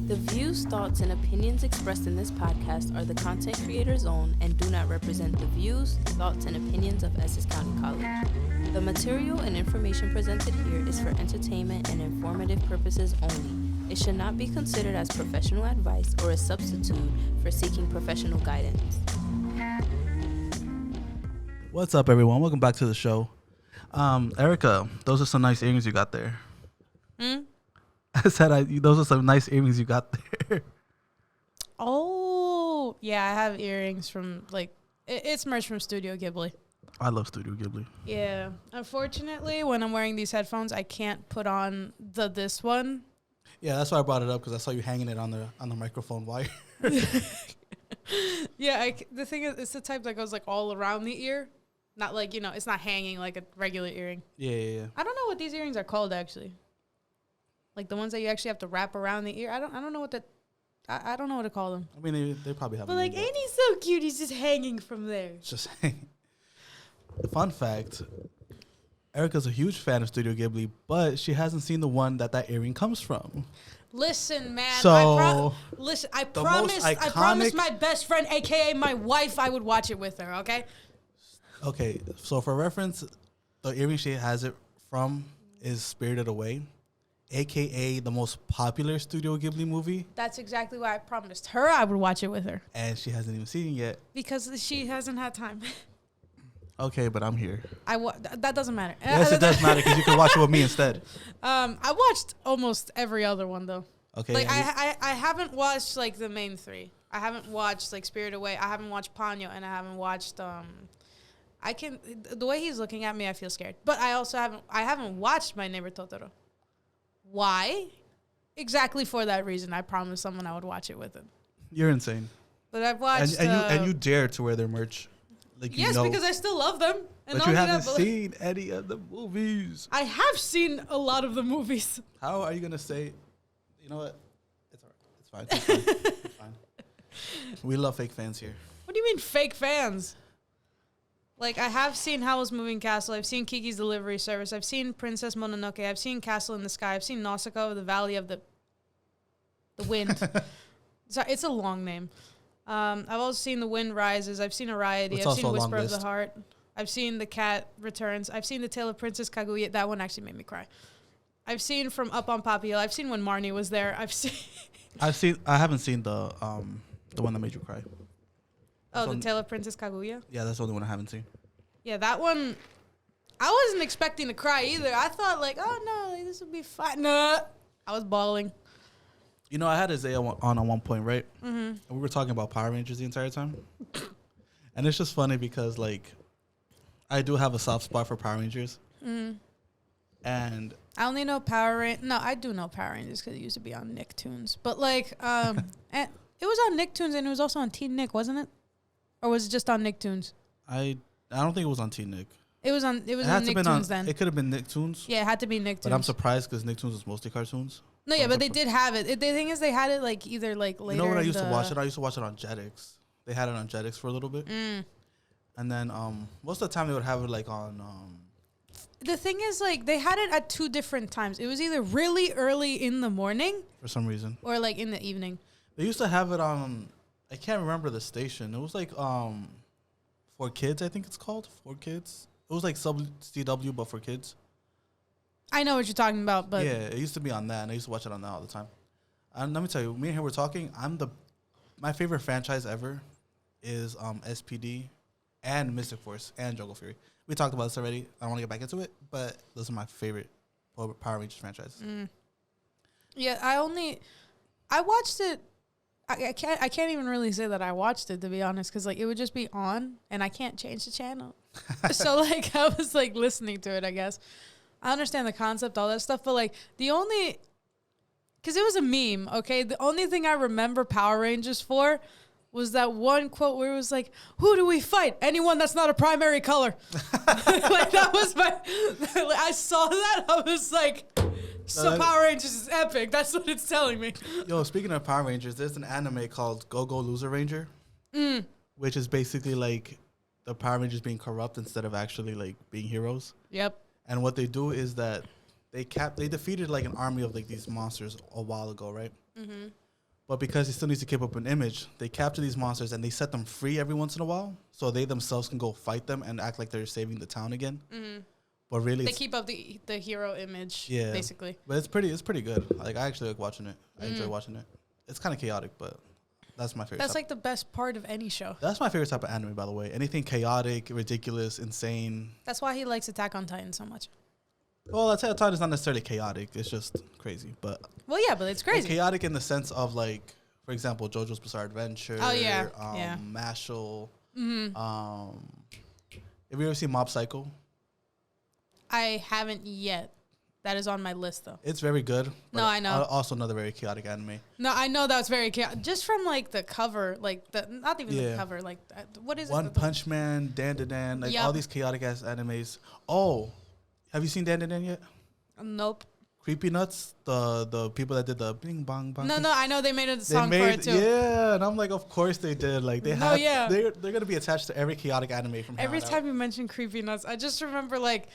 The views, thoughts, and opinions expressed in this podcast are the content creator's own and do not represent the views, thoughts, and opinions of Essex County College. The material and information presented here is for entertainment and informative purposes only. It should not be considered as professional advice or a substitute for seeking professional guidance. What's up, everyone? Welcome back to the show. Erica, those are some nice earrings you got there. I said those are some nice earrings you got there. Oh, yeah, I have earrings from, it's merch from Studio Ghibli. I love Studio Ghibli. Yeah. Unfortunately, when I'm wearing these headphones, I can't put on this one. Yeah, that's why I brought it up, because I saw you hanging it on the microphone wire. Yeah, the thing is, it's the type that goes, all around the ear. Not it's not hanging like a regular earring. Yeah. I don't know what these earrings are called, actually. Like the ones that you actually have to wrap around the ear. I don't know what that. I don't know what to call them. I mean, they probably have. But ain't he so cute? He's just hanging from there. Just hanging. Fun fact: Erica's a huge fan of Studio Ghibli, but she hasn't seen the one that earring comes from. Listen, man. So I promised my best friend, aka my wife, I would watch it with her. Okay. Okay, so for reference, the earring she has it from is Spirited Away, a.k.a. the most popular Studio Ghibli movie. That's exactly why I promised her I would watch it with her. And she hasn't even seen it yet. Because she hasn't had time. Okay, but I'm here. That doesn't matter. Yes, it does matter, because you can watch it with me instead. I watched almost every other one, though. Okay. I haven't watched, the main three. I haven't watched, Spirited Away. I haven't watched Ponyo, and I haven't watched, the way he's looking at me, I feel scared. But I haven't watched My Neighbor Totoro. Why? Exactly for that reason. I promised someone I would watch it with him. You're insane. But I've watched... And you dare to wear their merch. Yes, because I still love them. And but you haven't seen any of the movies. I have seen a lot of the movies. How are you going to say... You know what? It's all right. It's fine. It's fine. We love fake fans here. What do you mean fake fans? I have seen Howl's Moving Castle. I've seen Kiki's Delivery Service. I've seen Princess Mononoke. I've seen Castle in the Sky. I've seen Nausicaa, the Valley of the Wind. Sorry, it's a long name. I've also seen The Wind Rises. I've seen Ariety. I've seen Whisper of the Heart. I've seen The Cat Returns. I've seen The Tale of Princess Kaguya. That one actually made me cry. I've seen From Up on Poppy Hill. I've seen When Marnie Was There. I haven't seen the one that made you cry. The Tale of Princess Kaguya? Yeah, that's the only one I haven't seen. Yeah, that one, I wasn't expecting to cry either. I thought, oh, no, this would be fine. No, I was bawling. You know, I had Isaiah on at one point, right? Mm-hmm. And we were talking about Power Rangers the entire time. And it's just funny because, I do have a soft spot for Power Rangers. Mm-hmm. And I only know Power Rangers. No, I do know Power Rangers because it used to be on Nicktoons. But, and it was on Nicktoons and it was also on Teen Nick, wasn't it? Or was it just on Nicktoons? I don't think it was on Teen Nick. It was on Nicktoons then. It could have been Nicktoons. Yeah, it had to be Nicktoons. But I'm surprised because Nicktoons was mostly cartoons. No, yeah, but they did have it. The thing is, they had it either later. You know what I used to watch it? I used to watch it on Jetix. They had it on Jetix for a little bit. Mm. And then most of the time they would have it on. The thing is, they had it at two different times. It was either really early in the morning for some reason, or in the evening. They used to have it on. I can't remember the station. It was For Kids, I think it's called. For Kids. It was sub CW, but for kids. I know what you're talking about, but yeah, it used to be on that, and I used to watch it on that all the time. And let me tell you, me and him were talking. My favorite franchise ever is SPD and Mystic Force and Jungle Fury. We talked about this already. I don't want to get back into it, but those are my favorite Power Rangers franchises. Mm. Yeah, I watched it. I can't even really say that I watched it, to be honest, because it would just be on and I can't change the channel. So I was listening to it, I guess. I understand the concept, all that stuff, but because it was a meme, okay? The only thing I remember Power Rangers for was that one quote where it was who do we fight? Anyone that's not a primary color. That was I saw that, I was so Power Rangers is epic. That's what it's telling me. Yo, speaking of Power Rangers, there's an anime called Go-Go Loser Ranger, which is basically the Power Rangers being corrupt instead of actually being heroes. Yep. And what they do is that they defeated an army of these monsters a while ago, right? Mm-hmm. But because he still needs to keep up an image, they capture these monsters and they set them free every once in a while, so they themselves can go fight them and act like they're saving the town again. Mm-hmm. But really, they keep up the hero image, basically. But it's pretty good. Like, I actually like watching it. I enjoy watching it. It's kind of chaotic, but that's my favorite. That's like the best part of any show. That's my favorite type of anime, by the way. Anything chaotic, ridiculous, insane. That's why he likes Attack on Titan so much. Well, Attack on Titan is not necessarily chaotic. It's just crazy. But well, yeah, but it's crazy. Chaotic in the sense of, like, for example, JoJo's Bizarre Adventure. Oh, yeah. Mashal. Mm-hmm. Have you ever seen Mob Psycho? I haven't yet. That is on my list, though. It's very good. No, I know. Also another very chaotic anime. No, I know that's very chaotic. Just from, like, the cover, like, not even the cover, like, what is One it? Punch Man, Dan Dan Dan, like all these chaotic-ass animes. Oh, have you seen Dan Dan Dan yet? Nope. Creepy Nuts, the people that did the Bing Bong Bong. No, I know they made a song for it, too. Yeah, and I'm like, of course they did. Like, they're going to be attached to every chaotic anime from every time you mention Creepy Nuts, I just remember, like,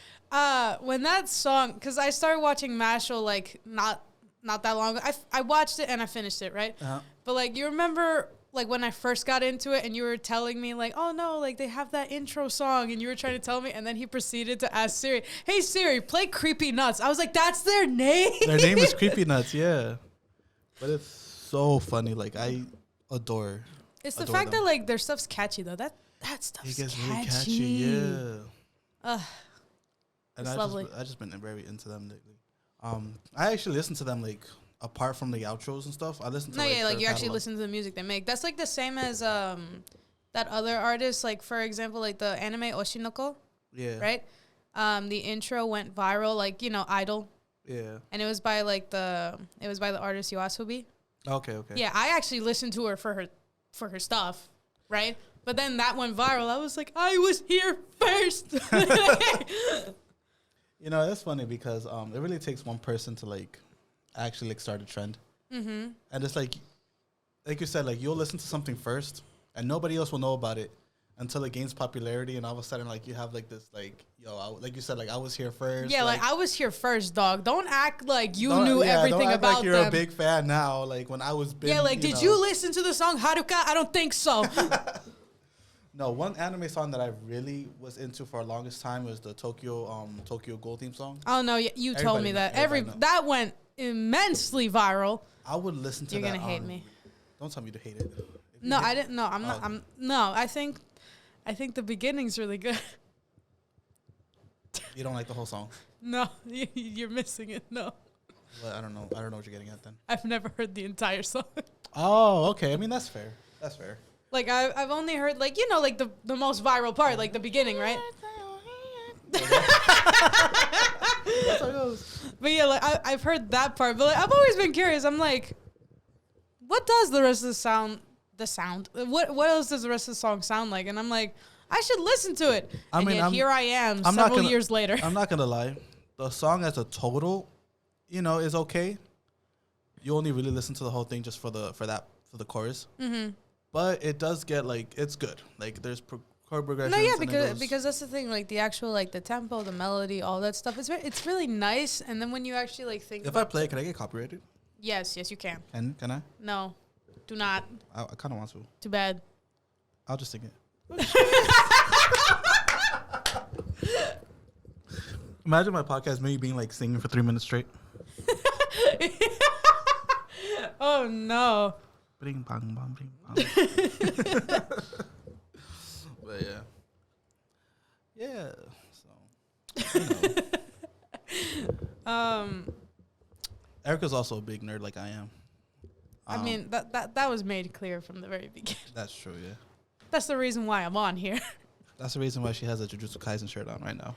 when that song, because I started watching Mashal, like, not that long ago. I watched it and I finished it, right? Uh-huh. But, like, you remember, like, when I first got into it and you were telling me, like, oh, no, like, they have that intro song, and you were trying to tell me, and then he proceeded to ask Siri, hey, Siri, play Creepy Nuts. I was like, that's their name? Their name is Creepy Nuts, yeah. But it's so funny. Like, I adore It's the fact that, like, their stuff's catchy, though. That stuff's it gets catchy. really catchy, yeah. And it's lovely. I just been very into them lately. I actually listen to them, like, apart from the outros and stuff. I listen to you actually listen to the music they make. That's like the same as that other artist, like, for example, like the anime Oshinoko. Yeah. Right? The intro went viral, like, you know, Idol. Yeah. And it was by the artist Yoasobi. Okay. Yeah, I actually listened to her for her stuff, right? But then that went viral. I was like, I was here first. You know, it's funny because it really takes one person to, like, actually, like, start a trend. Mm-hmm. And it's like you said, like, you'll listen to something first and nobody else will know about it until it gains popularity, and all of a sudden, like, you have, like, this, like, like you said, like, I was here first. Yeah, like I was here first, dog. Don't act like you knew everything don't act about like you're them. A big fan now. Like, when I was big. Yeah, like, did you listen to the song Haruka? I don't think so. No, one anime song that I really was into for the longest time was the Tokyo Ghoul theme song. Oh no, you told me that. That went immensely viral. I would listen to You're that. You're gonna hate me. Don't tell me to hate it. No, I didn't. No, I'm not. No, I think the beginning's really good. You don't like the whole song? No, you're missing it. No. Well, I don't know what you're getting at then. I've never heard the entire song. Oh, okay. I mean, that's fair. That's fair. Like, I've only heard, like, you know, like the most viral part, like the beginning, right? That's how it goes. But yeah, like, I've heard that part, but like, I've always been curious. I'm like, what does the rest of the sound? What else does the rest of the song sound like? And I'm like, I should listen to it. Here I am several years later. I'm not gonna lie, the song as a total, you know, is okay. You only really listen to the whole thing just for the chorus. Mm-hmm. But it does get, like, it's good. Like, there's chord progressions. No, yeah, because that's the thing. Like, the actual, like, the tempo, the melody, all that stuff. It's really nice. And then when you actually, like, think. If I play, can I get copyrighted? Yes, you can. Can I? No, do not. I kind of want to. Too bad. I'll just sing it. Imagine my podcast, me being, like, singing for 3 minutes straight. Oh no. Bing bang bang bing bang. But yeah. So, you know. Erica's also a big nerd like I am. I mean, that was made clear from the very beginning. That's true, yeah. That's the reason why I'm on here. That's the reason why she has a Jujutsu Kaisen shirt on right now.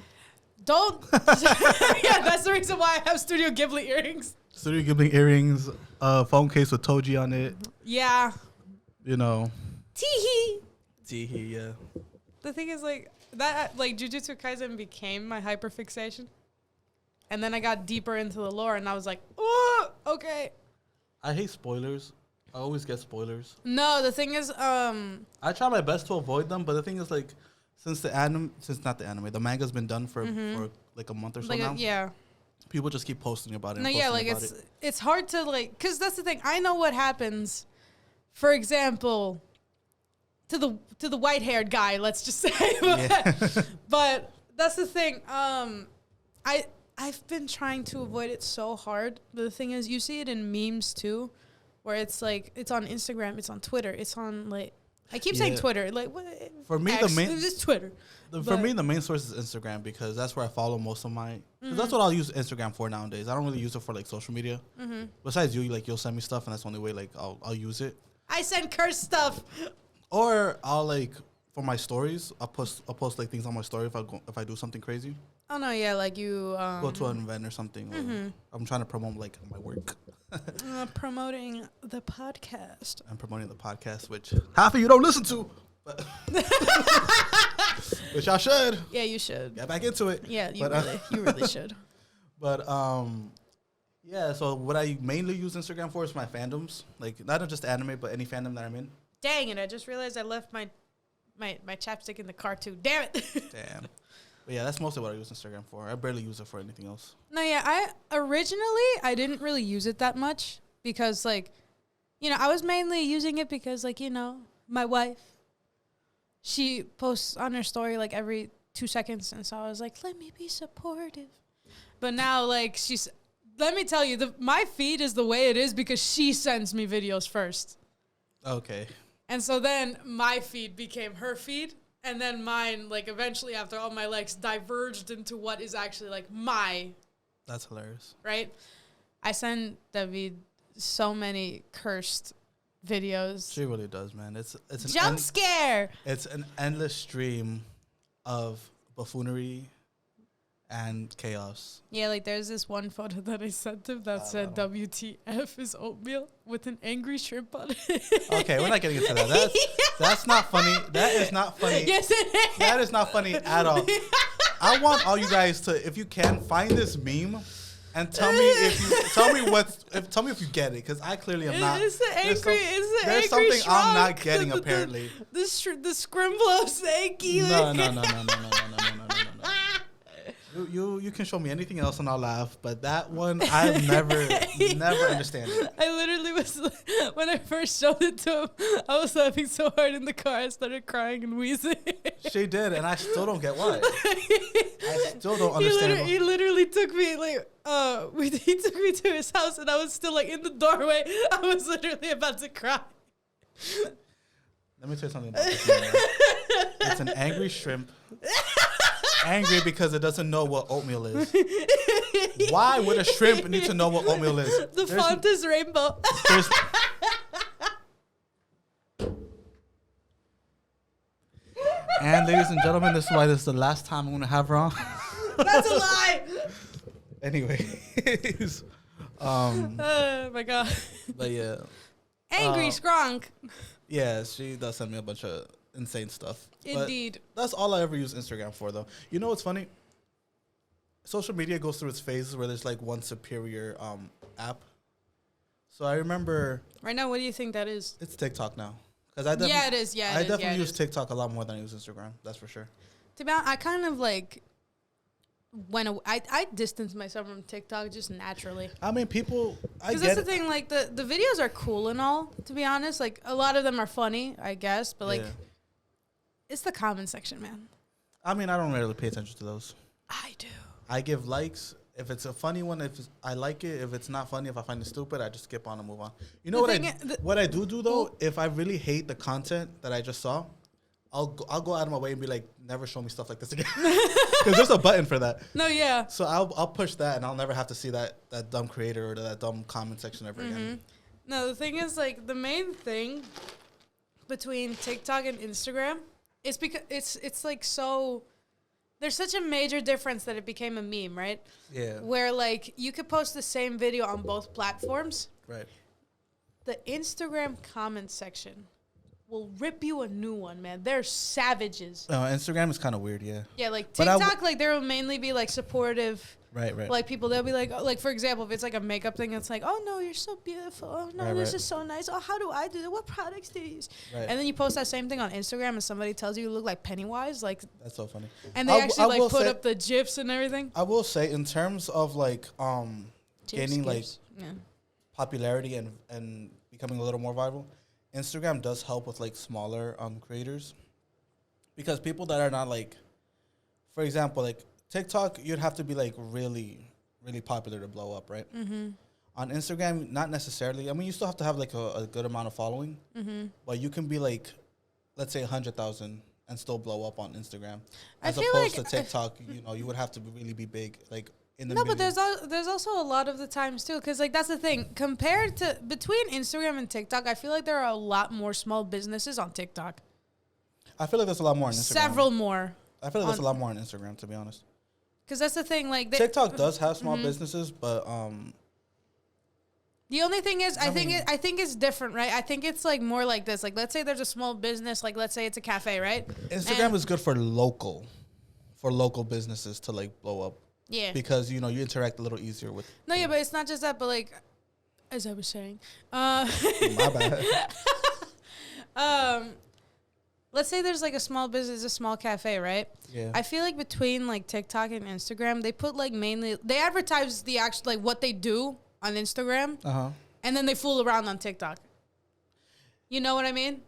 Don't. Yeah, that's the reason why I have Studio Ghibli earrings. Studio Ghibli earrings, phone case with Toji on it. Yeah. You know. Teehee, yeah. The thing is, like, that, like, Jujutsu Kaisen became my hyperfixation. And then I got deeper into the lore, and I was like, oh, okay. I hate spoilers. I always get spoilers. No, the thing is, I try my best to avoid them, but the thing is, like, the manga's been done for like a month or so now. Yeah. People just keep posting about it. No, yeah, like, it's hard to, like, because that's the thing. I know what happens for example, to the white-haired guy, let's just say. But that's the thing. I've been trying to avoid it so hard. But the thing is, you see it in memes too, where it's like it's on Instagram, it's on Twitter, it's on like I keep saying Twitter. Like what? For me, X, the main it's Twitter. For me, the main source is Instagram because that's where I follow most of my. That's what I'll use Instagram for nowadays. I don't really use it for like social media. Besides you, like you'll send me stuff, and that's the only way like I'll use it. I send curse stuff. Or I'll like for my stories, I'll post like things on my story if I do something crazy. Oh no, yeah, like you go to an event or something. Or I'm trying to promote like my work. Promoting the podcast. I'm promoting the podcast, which half of you don't listen to, but which I should. Yeah, you should get back into it. Yeah, you really should. But yeah. So what I mainly use Instagram for is my fandoms, like not just anime, but any fandom that I'm in. Dang it! I just realized I left my chapstick in the car too. Damn it! Damn. But yeah, that's mostly what I use Instagram for. I barely use it for anything else. No, yeah. I didn't really use it that much because, like, you know, I was mainly using it because, like, you know, my wife, she posts on her story like every 2 seconds, and so I was like, let me be supportive. But now, like, let me tell you, my feed is the way it is because she sends me videos first. Okay. And so then my feed became her feed, and then mine, like, eventually after all my likes diverged into what is actually, like, my. That's hilarious. Right? I send David so many cursed videos. She really does, man. It's an jump scare. It's an endless stream of buffoonery and chaos. Yeah, like there's this one photo that I sent him that said WTF is oatmeal with an angry shrimp on it. Okay, we're not getting into that. That's not funny. That is not funny. Yes, it is. That is not funny at all. I want all you guys to, if you can, find this meme and tell me if you get it, because I clearly am not. It's the angry. There's something I'm not getting apparently. The Scrimblow Sankey. No. You can show me anything else and I'll laugh, but that one I've never understand it. I literally was, when I first showed it to him, I was laughing so hard in the car I started crying and wheezing. She did, and I still don't get why. I still don't understand. He literally took me he took me to his house and I was still like in the doorway. I was literally about to cry. Let me tell you something about this man. It's an angry shrimp. Angry because it doesn't know what oatmeal is. Why would a shrimp need to know what oatmeal is? The font is rainbow. And ladies and gentlemen, this is why this is the last time I'm going to have her on. That's a lie. Anyways. Oh my God. But yeah. Angry Skronk. Yeah, she does send me a bunch of insane stuff. Indeed. But that's all I ever use Instagram for, though. You know what's funny? Social media goes through its phases where there's like one superior app. So I remember. Right now, what do you think that is? It's TikTok now. It is. Yeah, I definitely use TikTok a lot more than I use Instagram. That's for sure. To be honest, I kind of like I distance myself from TikTok just naturally. I mean, people. Because that's the thing. Like the videos are cool and all. To be honest, like a lot of them are funny, I guess. But like, it's the comment section, man. I mean, I don't really pay attention to those. I do. I give likes. If it's a funny one, I like it. If it's not funny, if I find it stupid, I just skip on and move on. You know what I do though? If I really hate the content that I just saw, I'll go out of my way and be like, never show me stuff like this again. Because there's a button for that. No, yeah. So I'll push that and I'll never have to see that dumb creator or that dumb comment section ever again. No, the thing is, like, the main thing between TikTok and Instagram is because it's like so. There's such a major difference that it became a meme, right? Yeah. Where, like, you could post the same video on both platforms. Right. The Instagram comment section will rip you a new one, man. They're savages. Oh, Instagram is kind of weird, yeah. Yeah, like, TikTok, like, there will mainly be, like, supportive. Right. Like, people, they'll be like, for example, if it's, like, a makeup thing, it's like, oh, no, you're so beautiful. Oh, no, this is so nice. Oh, how do I do that? What products do you use? Right. And then you post that same thing on Instagram and somebody tells you you look like Pennywise. Like, that's so funny. And they actually, like, put up the GIFs and everything. I will say, in terms of, like, gaining, like, popularity and becoming a little more viral, Instagram does help with like smaller creators, because people that are not like, for example, like TikTok, you'd have to be like really, really popular to blow up, right? Mm-hmm. On Instagram, not necessarily. I mean, you still have to have like a good amount of following, but you can be like, let's say 100,000 and still blow up on Instagram, as opposed to TikTok. You know, you would have to really be big, like in the but there's also a lot of the times too, because like that's the thing. Compared to between Instagram and TikTok, I feel like there are a lot more small businesses on TikTok. I feel like there's a lot more on Instagram. Several more. I feel like there's a lot more on Instagram, to be honest. Because that's the thing, like TikTok does have small businesses, but the only thing is, I think it's different, right? I think it's like more like this. Like, let's say there's a small business, like let's say it's a cafe, right? Instagram is good for local businesses to like blow up. Yeah. Because you know you interact a little easier with. No, yeah, but it's not just that, but like, as I was saying, my bad. Let's say there's like a small business, a small cafe, right? Yeah. I feel like between like TikTok and Instagram, they put like they advertise the actual like what they do on Instagram, and then they fool around on TikTok. You know what I mean?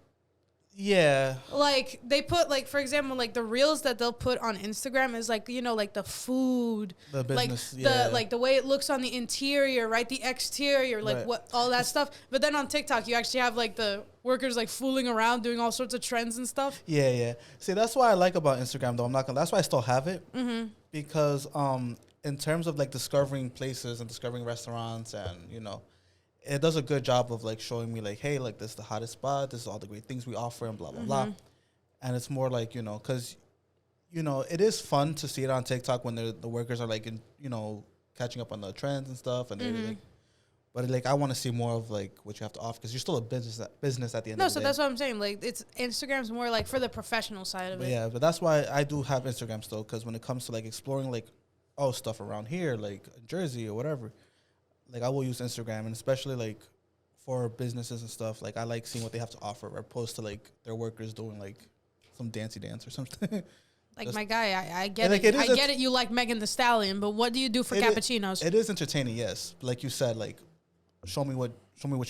Yeah. Like they put like, for example, like the reels that they'll put on Instagram is like, you know, like the food, the business, like the way it looks on the interior, right? The exterior, like what all that stuff. But then on TikTok, you actually have like the workers like fooling around, doing all sorts of trends and stuff. Yeah, yeah. See, that's what I like about Instagram, though. That's why I still have it, because in terms of like discovering places and discovering restaurants, and you know, it does a good job of like showing me like, hey, like this is the hottest spot, this is all the great things we offer, and blah blah blah. And it's more like, you know, because you know it is fun to see it on TikTok when the workers are like in, you know, catching up on the trends and stuff, and they're like, but like I want to see more of like what you have to offer, because you're still a business at the end of the day. No, so that's what I'm saying. Like it's Instagram's more like for the professional side of it. Yeah, but that's why I do have Instagram still, because when it comes to like exploring like stuff around here, like Jersey or whatever, like I will use Instagram, and especially like for businesses and stuff, like I like seeing what they have to offer, as opposed to like their workers doing like some dancey dance or something. Like my guy, I get it. I get it. You like Megan Thee Stallion, but what do you do for cappuccinos? It is entertaining, yes. Like you said, like show me what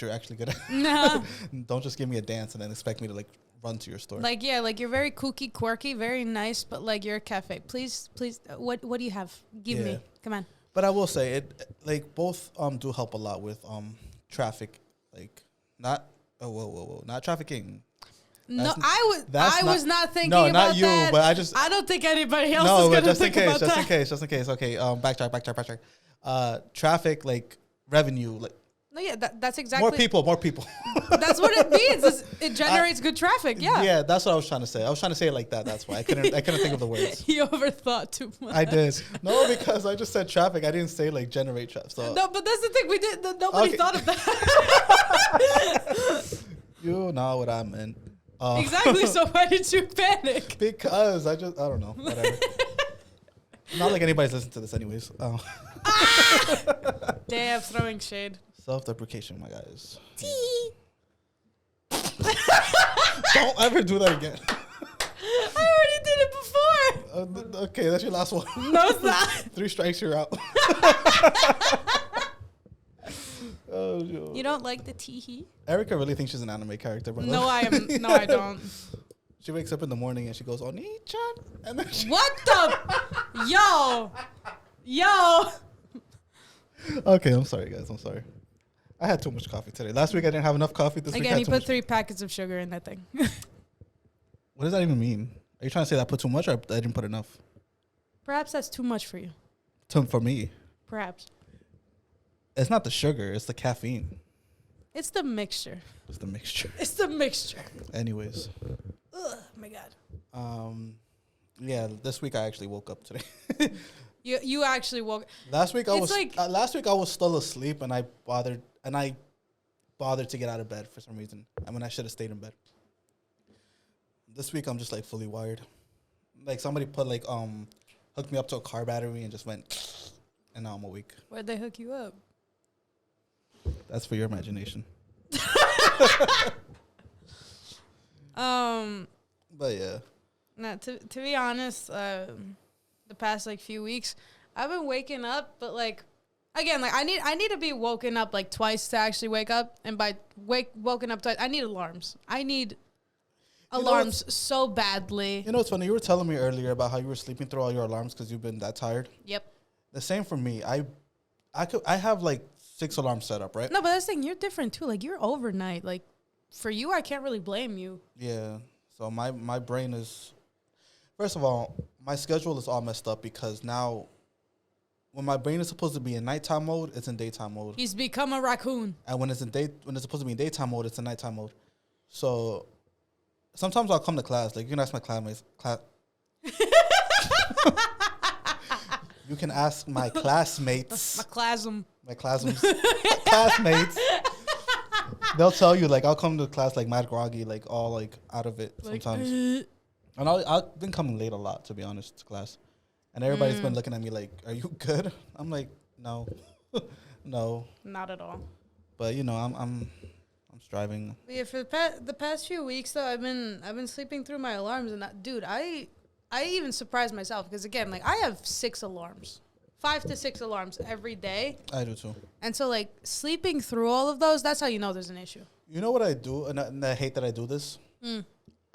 you're actually good at. Nah. Don't just give me a dance and then expect me to like run to your store. Like, yeah, like you're very kooky, quirky, very nice, but like you're a cafe. Please, what do you have? Give me. Come on. But I will say it, like both do help a lot with traffic, like not not trafficking. No, I was not thinking about that. No, not you, but I don't think anybody else is going to think about that. Just in case. Okay, backtrack. Traffic, like revenue, like. No, yeah, that's exactly. More people. That's what it means. It generates good traffic. Yeah. Yeah, that's what I was trying to say. I was trying to say it like that. That's why I couldn't think of the words. You overthought too much. I did. No, because I just said traffic. I didn't say like generate traffic. So. No, but that's the thing. We did. Nobody thought of that. You know what I meant. Exactly. So why did you panic? Because I don't know. Whatever. Not like anybody's listening to this, anyways. Damn, throwing shade. Self-deprecation, my guys. Don't ever do that again. I already did it before. Okay, that's your last one. No, it's not. 3 strikes, you're out. Oh, you don't like the tee-hee? Erica really thinks she's an anime character, bro. No, I don't. She wakes up in the morning and she goes, Oni-chan. And then what the? Yo. Okay, I'm sorry, guys. I'm sorry. I had too much coffee today. Last week I didn't have enough coffee. This week I had he put 3 packets of sugar in that thing. What does that even mean? Are you trying to say that I put too much or I didn't put enough? Perhaps that's too much for you. For me? Perhaps. It's not the sugar. It's the caffeine. It's the mixture. It's the mixture. It's the mixture. Anyways. Ugh, my God. Yeah, this week I actually woke up today. You actually woke. Last week I was still asleep, and I bothered to get out of bed for some reason. I mean, I should have stayed in bed. This week I'm just like fully wired. Like somebody hooked me up to a car battery and just went, and now I'm awake. Where'd they hook you up? That's for your imagination. But yeah. Now, to be honest, the past like few weeks, I've been waking up, but like Again, like I need to be woken up like twice to actually wake up, and by woken up twice, I need alarms. I need alarms so badly. You know, it's funny. You were telling me earlier about how you were sleeping through all your alarms because you've been that tired. Yep. The same for me. I have like 6 alarms set up, right? No, but that's the thing. You're different too. Like you're overnight. Like for you, I can't really blame you. Yeah. So my brain is. First of all, my schedule is all messed up because now, when my brain is supposed to be in nighttime mode, it's in daytime mode. He's become a raccoon. And when it's supposed to be in daytime mode, it's in nighttime mode. So sometimes I'll come to class. Like you can ask my classmates. You can ask my classmates. My classmates. They'll tell you like I'll come to class like mad groggy, like all like out of it like, sometimes. And I've been coming late a lot, to be honest, to class. And everybody's been looking at me like, "Are you good?" I'm like, "No, no, not at all." But you know, I'm striving. Yeah, for the past few weeks though, I've been sleeping through my alarms, and dude, I even surprised myself because again, like I have 6 alarms, 5 to 6 alarms every day. I do too. And so like sleeping through all of those, that's how you know there's an issue. You know what I do, and I hate that I do this.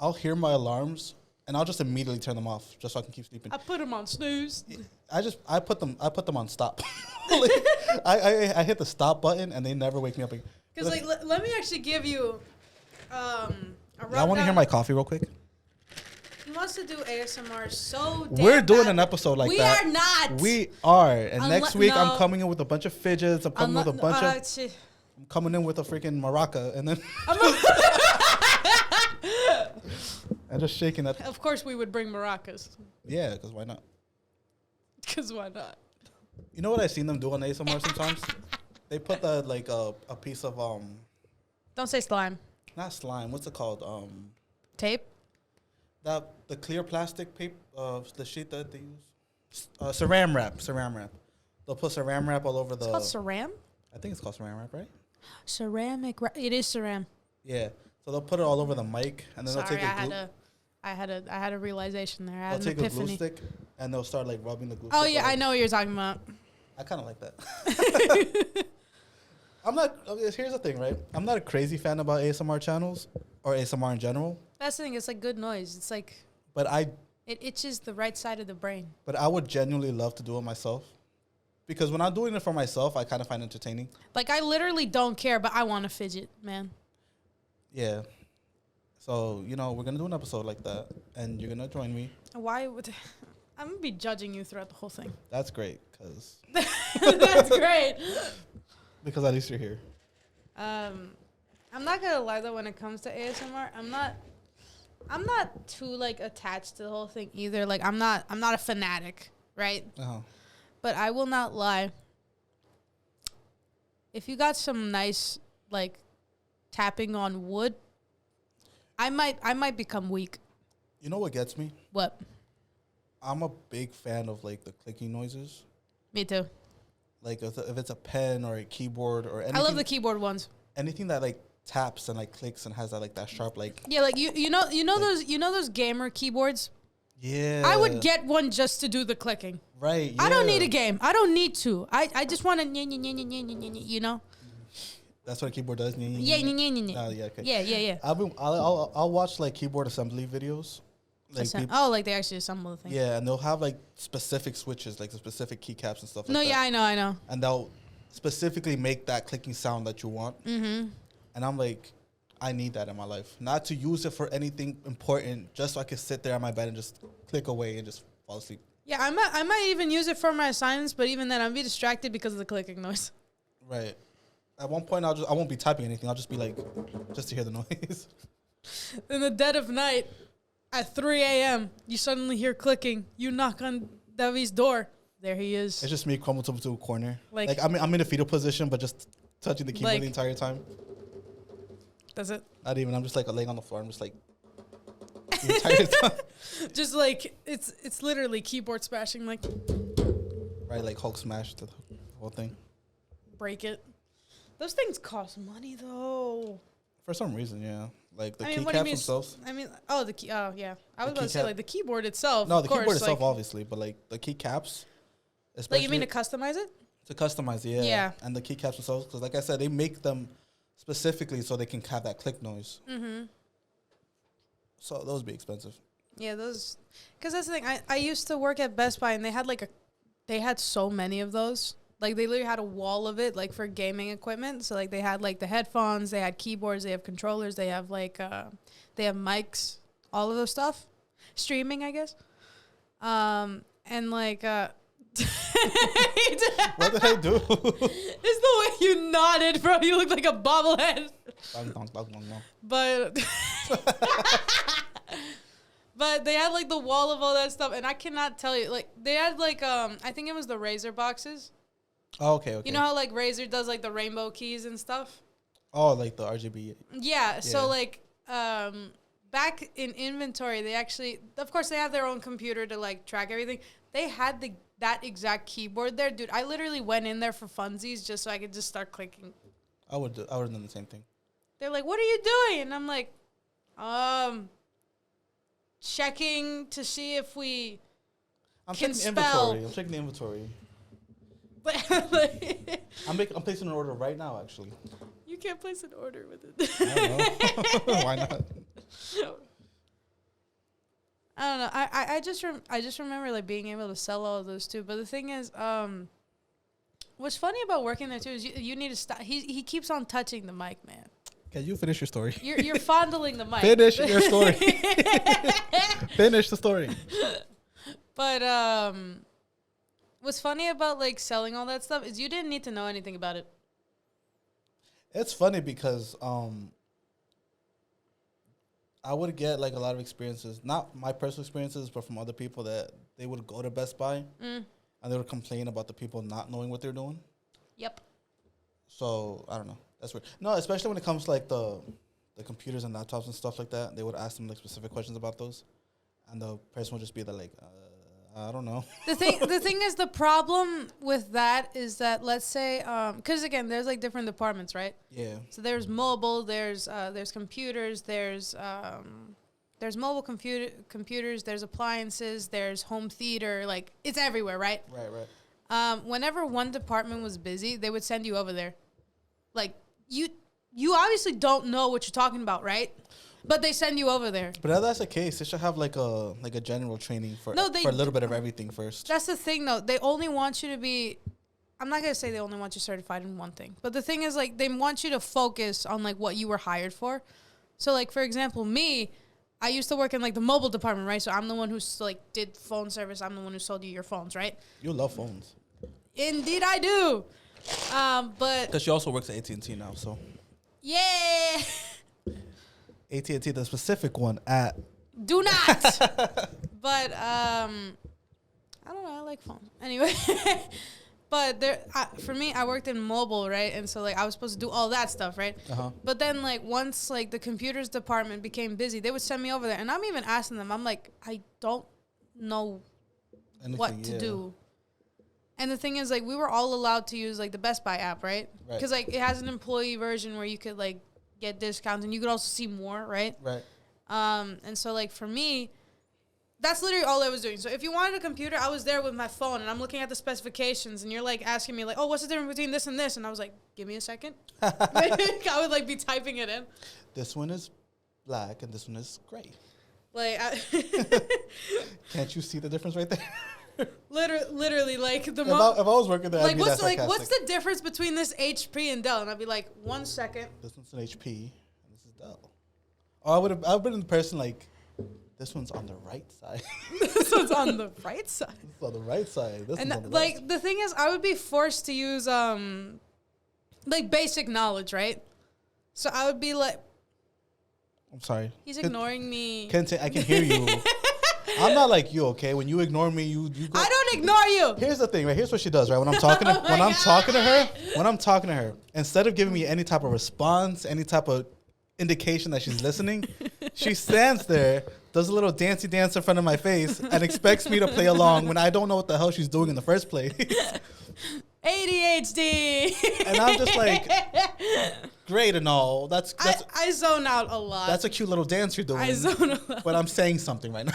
I'll hear my alarms. And I'll just immediately turn them off just so I can keep sleeping. I put them on snooze. I put them on stop. Like, I hit the stop button and they never wake me up again. Because like let me actually give you a rundown. I want to hear my coffee real quick. He wants to do ASMR so damn We're doing bad. an episode like that. We are not. We are. And next week I'm coming in with a bunch of fidgets. I'm coming with a bunch of. I'm coming in with a freaking maraca and then. And just shaking that. Of course, we would bring maracas. Yeah, because why not? Because why not? You know what I've seen them do on ASMR sometimes? They put a piece of Don't say slime. Not slime. What's it called? Tape. The clear plastic paper, the sheet that they use. Saran wrap. They'll put saran wrap all over the. It's called saran. I think it's called saran wrap, right? Ceramic wrap. It is saran. Yeah. So they'll put it all over the mic, and then Sorry, they'll take a glue. I had a realization there. I had They'll an take epiphany. a glue stick, and they'll start like rubbing the glue. Oh stick yeah, I know what you're talking about. I kind of like that. I'm not. Here's the thing, right? I'm not a crazy fan about ASMR channels or ASMR in general. That's the thing. It's like good noise. It's like. But it itches the right side of the brain. But I would genuinely love to do it myself, because when I'm doing it for myself, I kind of find it entertaining. Like I literally don't care, but I want to fidget, man. Yeah. So, you know, we're going to do an episode like that, and you're going to join me. Why would... I'm going to be judging you throughout the whole thing. That's great, because... That's great. Because at least you're here. I'm not going to lie, though, when it comes to ASMR, I'm not too, like, attached to the whole thing either. Like, I'm not a fanatic, right? Uh-huh. But I will not lie. If you got some nice, like, tapping on wood, I might become weak. You know what gets me? What? I'm a big fan of, like, the clicking noises. Me too. Like, if it's a pen or a keyboard or anything. I love the keyboard ones. Anything that, like, taps and, like, clicks and has that, like, that sharp, like... Yeah, like, you know like, those gamer keyboards? Yeah. I would get one just to do the clicking. Right, yeah. I don't need a game. I don't need to. I just want to, you know? That's what a keyboard does? Yeah. Oh, yeah, okay. Yeah. I'll watch, like, keyboard assembly videos. Like like they actually assemble the thing. Yeah, and they'll have, like, specific switches, like the specific keycaps and stuff like that. No, yeah, I know. And they'll specifically make that clicking sound that you want. Mm-hmm. And I'm like, I need that in my life. Not to use it for anything important, just so I can sit there on my bed and just click away and just fall asleep. Yeah, I might even use it for my assignments, but even then, I'll be distracted because of the clicking noise. Right. At one point, I won't be typing anything. I'll just be like, just to hear the noise. In the dead of night, at 3 a.m., you suddenly hear clicking. You knock on David's door. There he is. It's just me crumbled to a corner. Like I'm in a fetal position, but just touching the keyboard the entire time. That's it. Not even. I'm just like laying on the floor. I'm just like the entire time. Just like it's literally keyboard smashing. Like right, like Hulk smashed the whole thing. Break it. Those things cost money though. For some reason, yeah. Like the keycaps themselves. I mean, oh yeah. I was about to say like the keyboard itself. No, the keyboard itself, obviously, but like the keycaps. Like you mean to customize it? To customize, yeah. Yeah. And the keycaps themselves, because like I said, they make them specifically so they can have that click noise. Mm-hmm. So those be expensive. Yeah, those. Because that's the thing. I used to work at Best Buy, and they had so many of those. Like, they literally had a wall of it, like, for gaming equipment. So, like, they had, like, the headphones, they had keyboards, they have controllers, they have, like, they have mics, all of those stuff. Streaming, I guess. And, like, what did I do? It's the way you nodded, bro. You look like a bobblehead. But... But they had, like, the wall of all that stuff, and I cannot tell you. Like, they had, like, I think it was the Razer boxes. Oh, okay. You know how, like, Razer does, like, the rainbow keys and stuff? Oh, like the RGB. Yeah. So, like, back in inventory, they actually, of course, they have their own computer to, like, track everything. They had that exact keyboard there. Dude, I literally went in there for funsies just so I could just start clicking. I would have done the same thing. They're like, what are you doing? And I'm like, checking to see if we can spell. I'm checking the inventory. But like, I'm placing an order right now, actually. You can't place an order with it. I don't know. Why not? I don't know. I just remember like being able to sell all of those too. But the thing is, what's funny about working there too is you need to stop. He keeps on touching the mic, man. Can you finish your story? You're fondling the mic. Finish your story. Finish the story. But what's funny about like selling all that stuff is you didn't need to know anything about it. It's funny because I would get like a lot of experiences, not my personal experiences, but from other people that they would go to Best Buy and they would complain about the people not knowing what they're doing. Yep. So I don't know. That's weird. No, especially when it comes to like the computers and laptops and stuff like that. They would ask them like specific questions about those, and the person would just be there like, I don't know. The thing is, the problem with that is that, let's say, because again, there's like different departments, right? Yeah. So there's mobile, there's computers, there's mobile computers, there's appliances, there's home theater, like it's everywhere, right? Right. Whenever one department was busy, they would send you over there. Like you obviously don't know what you're talking about, right? But they send you over there. But if that's the case, they should have like a general training for a little bit of everything first. That's the thing, though. They only want you to be. I'm not gonna say they only want you certified in one thing, but the thing is, like, they want you to focus on like what you were hired for. So, like, for example, me, I used to work in like the mobile department, right? So I'm the one who's like did phone service. I'm the one who sold you your phones, right? You love phones. Indeed, I do. But because she also works at AT&T now, so yeah. AT&T, the specific one at. Do not. But I don't know. I like phones anyway. But for me, I worked in mobile, right? And so like I was supposed to do all that stuff, right? Uh-huh. But then like once like the computers department became busy, they would send me over there, and I'm even asking them. I'm like, I don't know what to do. And the thing is, like, we were all allowed to use like the Best Buy app, right? Because like it has an employee version where you could like get discounts, and you could also see more, right? Right. And so like for me, that's literally all I was doing. So if you wanted a computer, I was there with my phone, and I'm looking at the specifications, and you're like asking me like, oh, what's the difference between this and this? And I was like, give me a second. I would like be typing it in. This one is black and this one is gray. Like, can't you see the difference right there? Literally, like the if I was working there, like what's the difference between this HP and Dell? And I'd be like, 1 second. This one's an HP, and this is Dell. Or I've been in person like, this one's on the right side. This one's on the right side. This is on the right side. This and one's on the like right. The thing is, I would be forced to use like basic knowledge, right? So I would be like, I'm sorry. He's ignoring me. I can hear you. I'm not like you, okay? When you ignore me, you go. I don't ignore you. Here's the thing, right? Here's what she does, right? When I'm talking to her, instead of giving me any type of response, any type of indication that she's listening, she stands there, does a little dancey dance in front of my face, and expects me to play along when I don't know what the hell she's doing in the first place. ADHD. And I'm just like, great and all. I zone out a lot. That's a cute little dance you're doing. I zone a lot. But I'm saying something right now.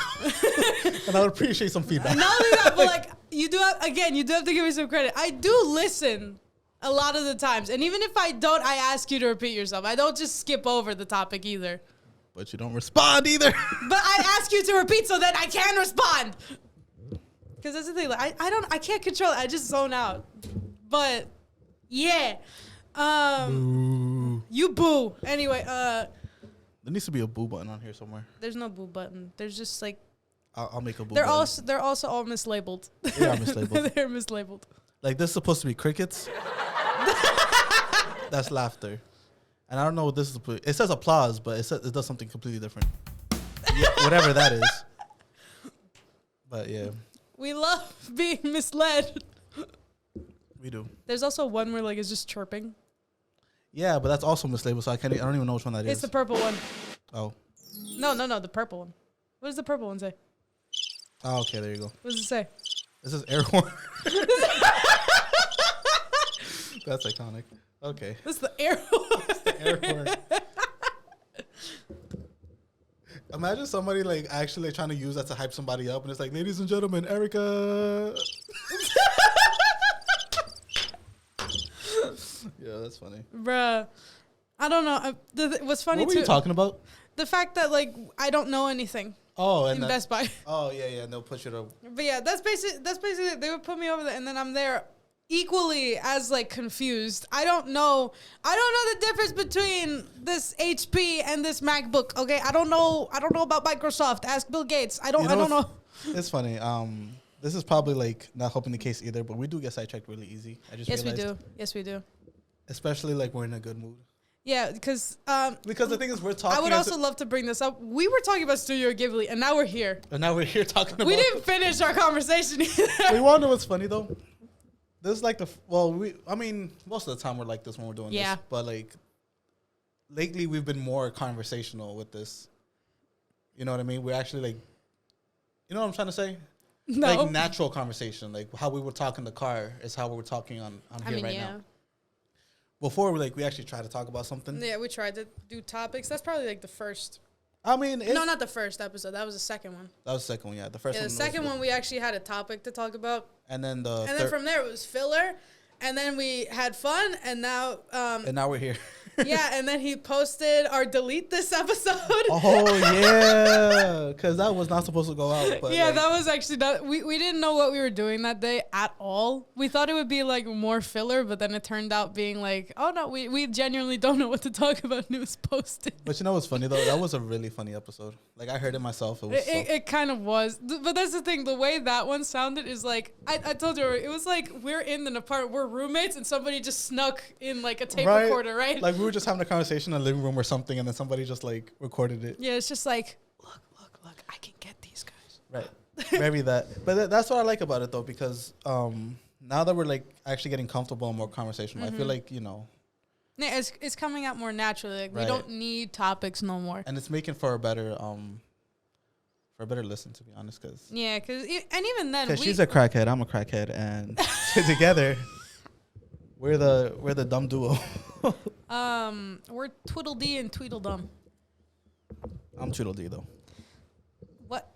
And I would appreciate some feedback. Not only that, but like you do have to give me some credit. I do listen a lot of the times, and even if I don't, I ask you to repeat yourself. I don't just skip over the topic either. But you don't respond either. But I ask you to repeat so that I can respond. Because that's the thing. Like, I can't control it. I just zone out. But yeah, Boo. you boo. Anyway, there needs to be a boo button on here somewhere. there's no boo button. There's just like I'll make a boo they're button. they're also all mislabeled. They are mislabeled. They're mislabeled. Like, this is supposed to be crickets. That's laughter. And I don't know what this is. It says applause, but it does something completely different. Yeah, whatever that is. But yeah, We love being misled. we do. There's also one where like it's just chirping. Yeah, but that's also mislabeled, so I don't even know which one that is. It's the purple one. Oh. No, the purple one. What does the purple one say? Oh, okay, there you go. What does it say? This is air horn. That's iconic. Okay. This is the air horn. The air horn. Imagine somebody like actually trying to use that to hype somebody up, and it's like, ladies and gentlemen, Erica. Yeah, that's funny. Bruh. I don't know. What's funny What were too? you talking about? The fact that like I don't know anything Oh, and in Best Buy. oh yeah, and they'll push it up. But yeah, that's basically they would put me over there, and then I'm there equally as like confused. I don't know the difference between this HP and this MacBook. Okay, I don't know about Microsoft. Ask Bill Gates. I don't know. It's funny. This is probably like not helping the case either, but we do get sidetracked really easy. I just realized. Yes, we do. Especially like we're in a good mood. Yeah, because the thing is, we're talking. I would also love to bring this up. We were talking about Studio Ghibli, and now we're here. And now we're here talking about. We didn't finish our conversation either. We want to know what's funny though. This is like most of the time we're like this when we're doing this. But like lately we've been more conversational with this. You know what I mean? We're actually like, you know what I'm trying to say? No. Like natural conversation. Like how we were talking in the car is how we were talking on here right now. Before we actually tried to talk about something. Yeah, we tried to do topics. That's probably like the first. I mean, no, not the first episode. That was the second one. That was the second one. Yeah, the first one. The second one we actually had a topic to talk about. And then then from there it was filler, and then we had fun, and now we're here. Yeah, and then he posted our delete this episode. Oh yeah, because that was not supposed to go out. But yeah, that was actually not. We didn't know what we were doing that day at all. We thought it would be like more filler, but then it turned out being like, oh no, we genuinely don't know what to talk about. And it was posted. But you know what's funny though? That was a really funny episode. Like I heard it myself. It kind of was. But that's the thing. The way that one sounded is like I told you it was like we're in an apartment, we're roommates, and somebody just snuck in like a tape recorder, right? Like we were just having a conversation in the living room or something, and then somebody just like recorded it. Yeah, it's just like look, I can get these guys. Right. Maybe that. But that's what I like about it though, because now that we're like actually getting comfortable and more conversational, I feel like yeah, it's coming out more naturally. Like we don't need topics no more, and it's making for a better listen, to be honest. Cause and even then, because she's a crackhead, I'm a crackhead, and together we're the dumb duo. We're Tweedledee and Tweedledum. I'm Tweedledee though. What?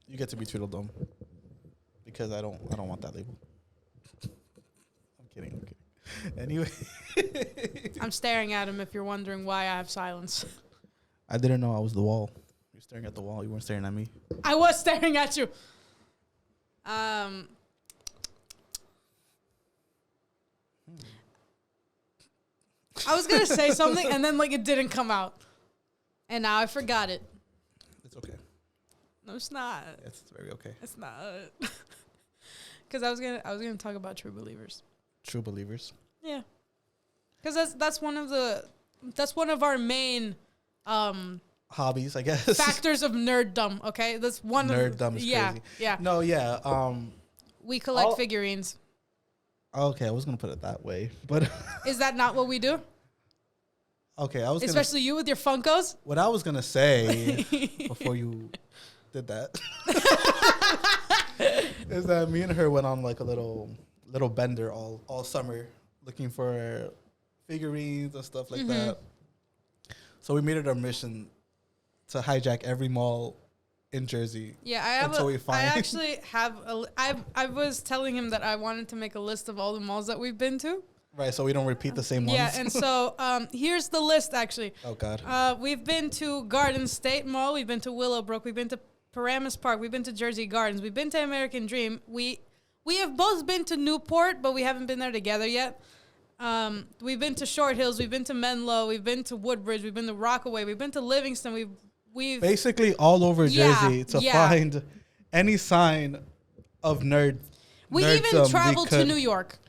You get to be Tweedledum because I don't want that label. I'm kidding. Anyway, I'm staring at him. If you're wondering why I have silence, I didn't know I was the wall. You're staring at the wall. You weren't staring at me. I was staring at you. I was gonna say something and then like it didn't come out, and now I forgot it. It's okay. No, it's not. It's very okay. It's not. Because I was gonna talk about true believers. True believers. Yeah. Because that's one of our main hobbies, I guess. Factors of nerddom. Okay, that's one. Nerddom is crazy. Yeah. No, yeah. We collect figurines. Okay, I was gonna put it that way, but is that not what we do? Okay, especially you with your Funkos. What I was gonna say before you did that is that me and her went on like a little bender all summer looking for figurines and stuff like that. So we made it our mission to hijack every mall in Jersey. Yeah, I have. Until we I find. actually have. I was telling him that I wanted to make a list of all the malls that we've been to. Right, so we don't repeat the same ones. Yeah, and so here's the list actually. Oh God. We've been to Garden State Mall. We've been to Willowbrook. We've been to Paramus Park. We've been to Jersey Gardens. We've been to American Dream. We have both been to Newport, but we haven't been there together yet. We've been to Short Hills. We've been to Menlo. We've been to Woodbridge. We've been to Rockaway. We've been to Livingston. We've basically all over Jersey to find any sign of nerd. We even traveled to New York.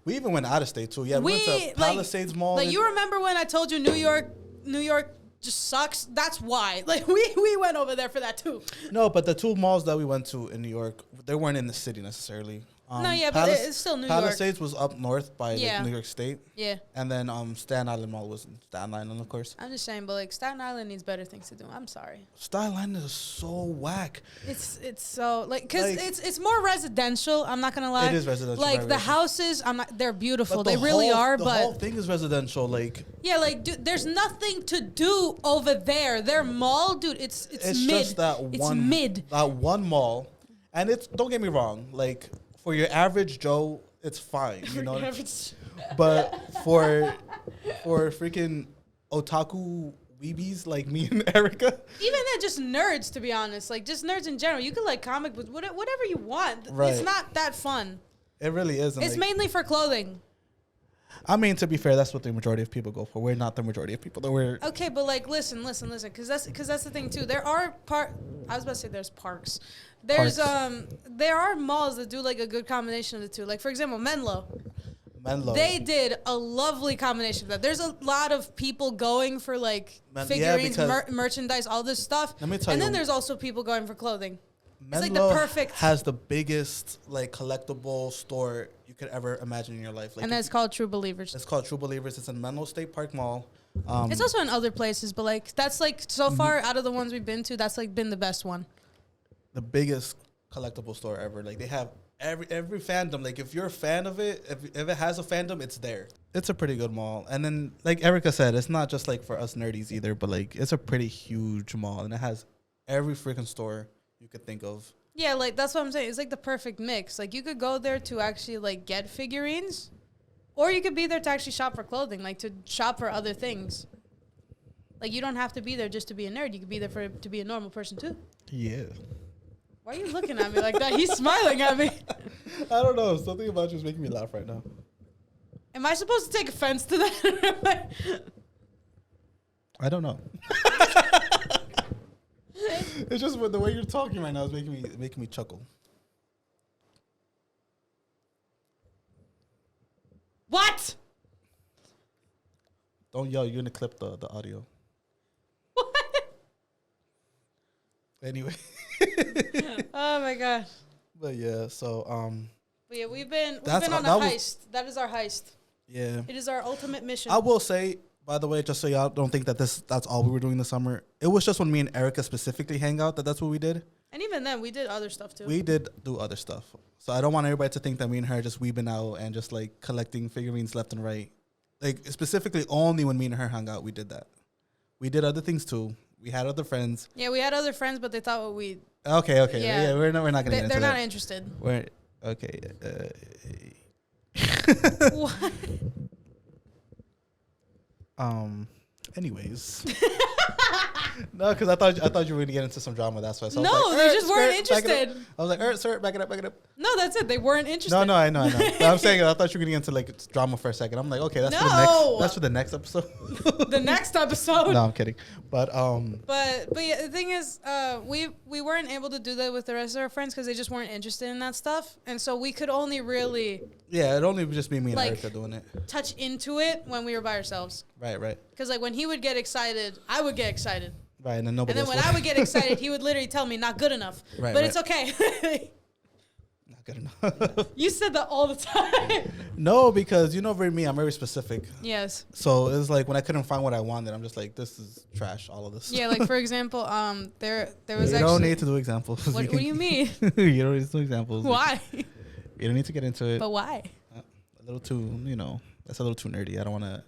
We even went out of state too. Yeah, we went to Palisades Mall. Like you remember when I told you New York just sucks? That's why. Like we went over there for that too. No, but the two malls that we went to in New York, they weren't in the city necessarily. But it's still New York. Palisades was up north by New York State. Yeah. And then Staten Island Mall was in Staten Island, of course. I'm just saying, but like Staten Island needs better things to do. I'm sorry. Staten Island is so whack. It's so because it's more residential. I'm not gonna lie. It is residential. Like the houses, they're beautiful. They really are. The but whole thing is residential. Like dude, there's nothing to do over there. Their mall, dude. It's mid. Just that one mall, and it's don't get me wrong. Like for your average Joe, it's fine, you know. But for freaking otaku weebies like me and Erica, even they're just nerds, to be honest. Like just nerds in general. You could like comic books, whatever you want. Right. It's not that fun. It really isn't. It's mainly for clothing. I mean, to be fair, that's what the majority of people go for. We're not the majority of people. Okay, but like, listen, because that's the thing too. There are I was about to say there's parks. There are malls that do like a good combination of the two. Like for example, Menlo. They did a lovely combination of that. There's a lot of people going for like figurines, merchandise, all this stuff. Let me tell you. And then there's also people going for clothing. Menlo it's like the perfect has the biggest like collectible store you could ever imagine in your life. Like, and that's called True Believers. It's called True Believers. It's in Menlo State Park Mall. It's also in other places, but like that's like so far out of the ones we've been to, that's like been the best one. The biggest collectible store ever. Like they have every fandom. Like if you're a fan of it, if it has a fandom, it's there. It's a pretty good mall. And then like Erica said, it's not just like for us nerdies either, but like it's a pretty huge mall and it has every freaking store you could think of. Yeah, like that's what I'm saying. It's like the perfect mix. Like you could go there to actually like get figurines, or you could be there to actually shop for clothing, like to shop for other things. Like you don't have to be there just to be a nerd. You could be there to be a normal person too. Yeah. Why are you looking at me like that? He's smiling at me. I don't know. Something about you is making me laugh right now. Am I supposed to take offense to that? I don't know. It's just the way you're talking right now is making me chuckle. What? Don't yell. You're gonna clip the audio. What? Anyway. Oh my gosh. But yeah, so But yeah, we've been on a heist. That is our heist. Yeah. It is our ultimate mission. I will say, by the way, just so y'all don't think that that's all we were doing this summer. It was just when me and Erica specifically hang out that's what we did. And even then, we did other stuff too. We did do other stuff. So I don't want everybody to think that me and her are just weebing out and just like collecting figurines left and right. Like specifically only when me and her hung out, we did that. We did other things too. We had other friends. Yeah, we had other friends, but they thought what we. Okay. Yeah, we're not gonna get into that. They're not interested. We're okay. What? Anyways. No, because I thought you were gonna get into some drama. That's why. So no, I was like, they just weren't interested. I was like, sir, back it up. No, that's it. They weren't interested. No, I know. But I'm saying I thought you were gonna get into like drama for a second. I'm like, okay, that's for the next episode. The next episode. No, I'm kidding. But yeah, the thing is, we weren't able to do that with the rest of our friends because they just weren't interested in that stuff, and so we could only really. Yeah, it only would just be me and Erica doing it. Touch into it when we were by ourselves. Right. Because like when he would get excited, I would get excited. Right, and then nobody. And then when I would get excited, he would literally tell me, "Not good enough." Right, but it's okay. Not good enough. You said that all the time. No, because I'm very specific. Yes. So it's like when I couldn't find what I wanted, I'm just like, this is trash. All of this. Yeah, like for example, there was. You don't need to do examples. What do you mean? You don't need to do examples. Why? You don't need to get into it. But why? A little too, that's a little too nerdy. I don't want to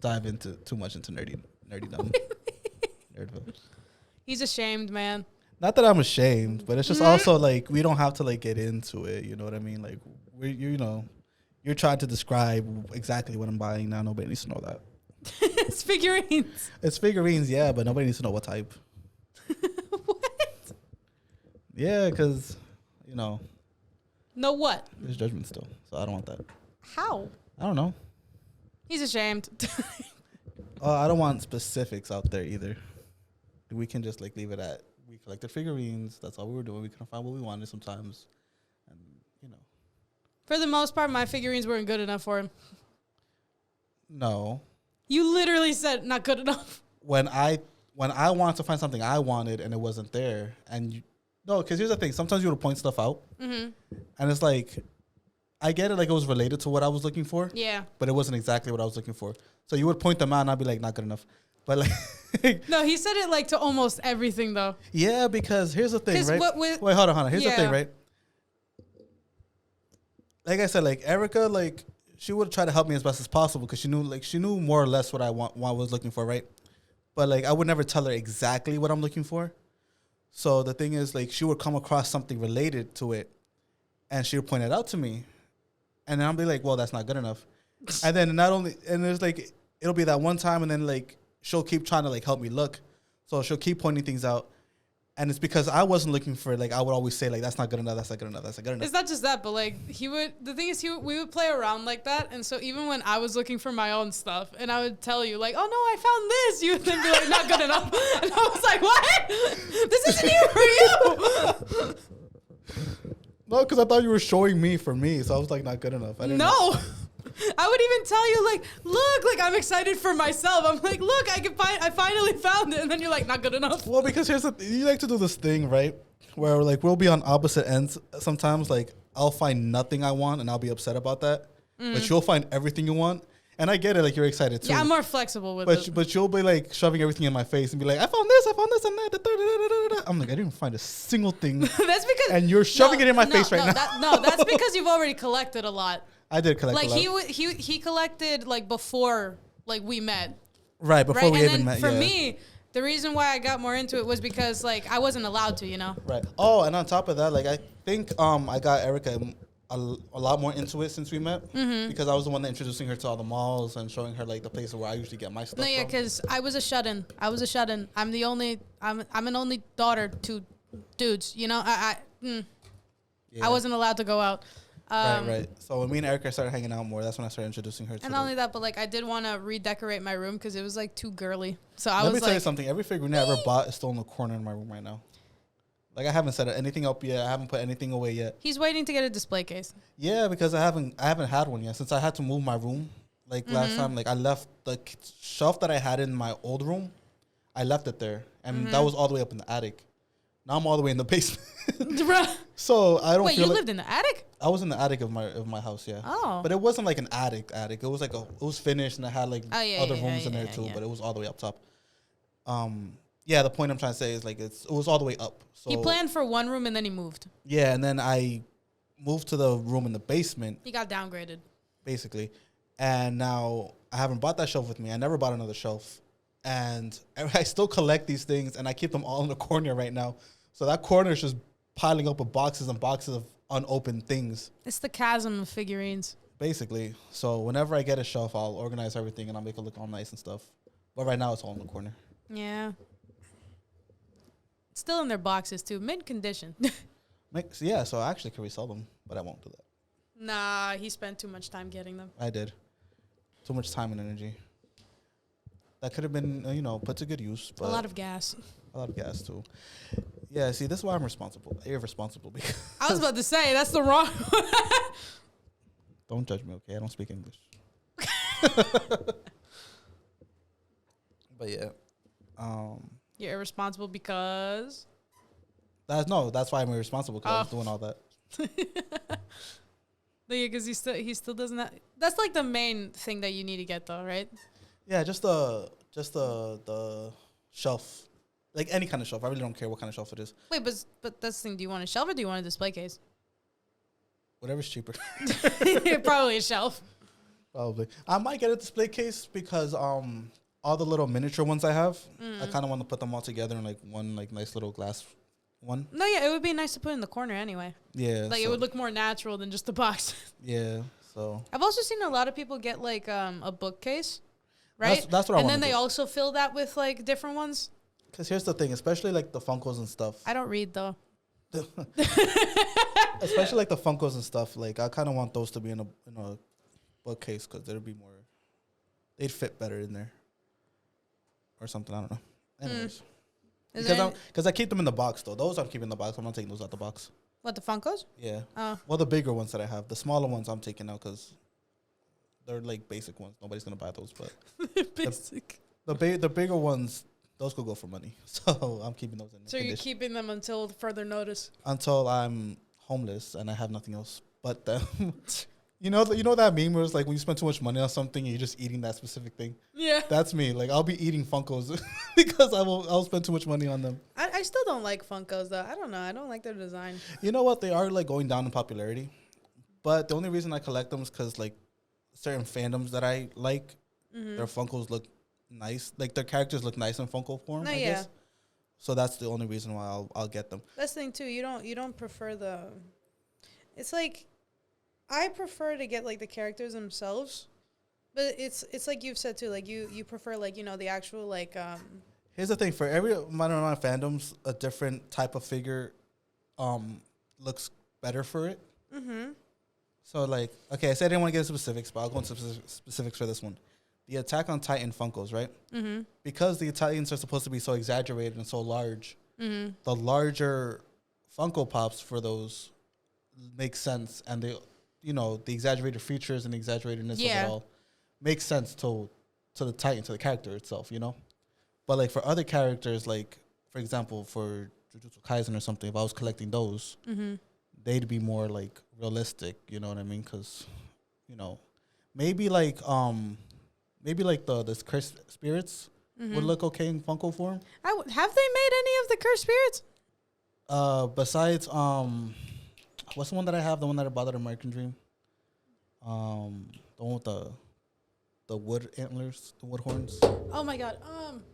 dive into too much into nerdydom. Nerdville. He's ashamed, man. Not that I'm ashamed, but it's just also like we don't have to like get into it. You know what I mean? Like you're trying to describe exactly what I'm buying now. Nobody needs to know that. It's figurines. It's figurines, yeah, but nobody needs to know what type. What? Yeah, because No what? there's judgment still, so I don't want that. How? I don't know. He's ashamed. I don't want specifics out there either. We can just like leave it at we collected figurines. That's all we were doing. We couldn't find what we wanted sometimes, and For the most part, my figurines weren't good enough for him. No. You literally said not good enough. When I wanted to find something I wanted and it wasn't there, and because here's the thing. Sometimes you would point stuff out, and it's like, I get it, like it was related to what I was looking for. Yeah. But it wasn't exactly what I was looking for. So you would point them out, and I'd be like, not good enough. But like, No, he said it like to almost everything though. yeah, because here's the thing, right? Wait, hold on. Here's the thing, right? Like I said, like Erica, like she would try to help me as best as possible because she knew more or less what I was looking for, right? But like I would never tell her exactly what I'm looking for. So the thing is, like she would come across something related to it, and she would point it out to me, and then I'll be like, well, that's not good enough. And then there's like it'll be that one time, and then like she'll keep trying to like help me look, so she'll keep pointing things out. And it's because I wasn't looking for it. Like, I would always say, like, that's not good enough, that's not good enough, that's not good enough. It's not just that, but, like, the thing is, we would play around like that. And so even when I was looking for my own stuff, and I would tell you, like, oh, no, I found this. You would then be like, not good enough. And I was like, what? This isn't here for you. No, because I thought you were showing me for me. So I was like, not good enough. I didn't know. I would even tell you, like, look, like, I'm excited for myself. I'm like, look, I finally found it. And then you're like, not good enough. Well, because here's the you like to do this thing, right? Where, like, we'll be on opposite ends sometimes. Like, I'll find nothing I want, and I'll be upset about that. But you'll find everything you want. And I get it, like, you're excited, too. Yeah, I'm more flexible with it. But you'll be, like, shoving everything in my face and be like, I found this, and that. I'm like, I didn't find a single thing. That's because... And you're shoving it in my face right now. That's because you've already collected a lot. I did collect a lot. Like, he collected, like, before, like, we met. Right, before we even met, for me, the reason why I got more into it was because, like, I wasn't allowed to, you know? Right. Oh, and on top of that, like, I think I got Erica a lot more into it since we met because I was the one that introducing her to all the malls and showing her, like, the places where I usually get my stuff No, yeah, because I was a shut-in. I'm an only daughter to dudes, you know? I wasn't allowed to go out. Right. So when me and Erica started hanging out more, that's when I started introducing her to And not only that, but, like, I did want to redecorate my room because it was, like, too girly. So Let me tell you something. Every figurine I ever bought is still in the corner in my room right now. Like, I haven't set anything up yet. I haven't put anything away yet. He's waiting to get a display case. Yeah, because I haven't had one yet. Since I had to move my room, like, last time, like, I left the shelf that I had in my old room. I left it there. And that was all the way up in the attic. Now I'm all the way in the basement. So I don't. Wait, feel you lived in the attic? I was in the attic of my house, yeah. Oh. But it wasn't like an attic. It was like it was finished and it had like other rooms in there too. But it was all the way up top. Yeah. The point I'm trying to say is like it was all the way up. So He planned for one room and then he moved. Yeah, and then I moved to the room in the basement. He got downgraded. Basically, and now I haven't bought that shelf with me. I never bought another shelf, and I still collect these things, and I keep them all in the corner right now. So that corner is just piling up with boxes and boxes of unopened things. It's the chasm of figurines. Basically. So whenever I get a shelf, I'll organize everything and I'll make it look all nice and stuff. But right now, it's all in the corner. Yeah. It's still in their boxes, too. Mint condition. Yeah, so I actually could resell them, but I won't do that. Nah, he spent too much time getting them. I did. Too much time and energy. That could have been, put to good use. But a lot of gas. A lot of gas, too. Yeah, see, this is why I'm irresponsible. Because I was about to say, that's the wrong one. Don't judge me, okay? I don't speak English. But yeah. You're irresponsible because? That's why I'm irresponsible, because I was doing all that. Yeah, because he still doesn't have, that's like the main thing that you need to get though, right? Yeah, just the shelf. Like any kind of shelf. I really don't care what kind of shelf it is. Wait, but that's the thing. Do you want a shelf or do you want a display case? Whatever's cheaper. Probably a shelf. Probably. I might get a display case because all the little miniature ones I have, I kind of want to put them all together in like one like nice little glass one. No, yeah, it would be nice to put in the corner anyway. Yeah. Like, it would look more natural than just the box. Yeah. So I've also seen a lot of people get, like, a bookcase, right? That's what I want to do. And then they also fill that with, like, different ones. Because here's the thing, especially, like, the Funkos and stuff. I don't read, though. Especially, like, the Funkos and stuff. Like, I kind of want those to be in a bookcase because they'd fit better in there. Or something, I don't know. Anyways. Because I keep them in the box, though. Those I'm keeping in the box. I'm not taking those out the box. What, the Funkos? Yeah. Oh. Well, the bigger ones that I have. The smaller ones I'm taking out because they're, like, basic ones. Nobody's going to buy those. But Basic. The bigger ones, those could go for money. So I'm keeping those in. So you're keeping them until further notice? Until I'm homeless and I have nothing else but them. You know that meme where it's like when you spend too much money on something, you're just eating that specific thing? Yeah. That's me. Like, I'll be eating Funkos because I'll spend too much money on them. I still don't like Funkos, though. I don't know. I don't like their design. You know what? They are, like, going down in popularity. But the only reason I collect them is because, like, certain fandoms that I like, their Funkos look nice. Like, their characters look nice in Funko form, I guess. So that's the only reason why I'll get them. That's the thing, too. You don't prefer the... It's like... I prefer to get, like, the characters themselves. But it's like you've said, too. Like, you prefer, like, you know, the actual, like... Here's the thing. For every amount of fandoms, a different type of figure looks better for it. Mm-hmm. So, like... Okay, I said I didn't want to get into specifics, but I'll go into specifics for this one. The Attack on Titan Funkos, right? Mm-hmm. Because the Italians are supposed to be so exaggerated and so large, the larger Funko Pops for those make sense. And they... You know, the exaggerated features and the exaggeratedness of it all makes sense to the Titan, to the character itself, you know? But, like, for other characters, like, for example, for Jujutsu Kaisen or something, if I was collecting those, they'd be more, like, realistic, you know what I mean? Because, you know, maybe, like, the cursed spirits would look okay in Funko form. Have they made any of the cursed spirits? Besides, what's the one that I have? The one that I bought at American Dream? The one with the wood antlers, the wood horns. Oh my god.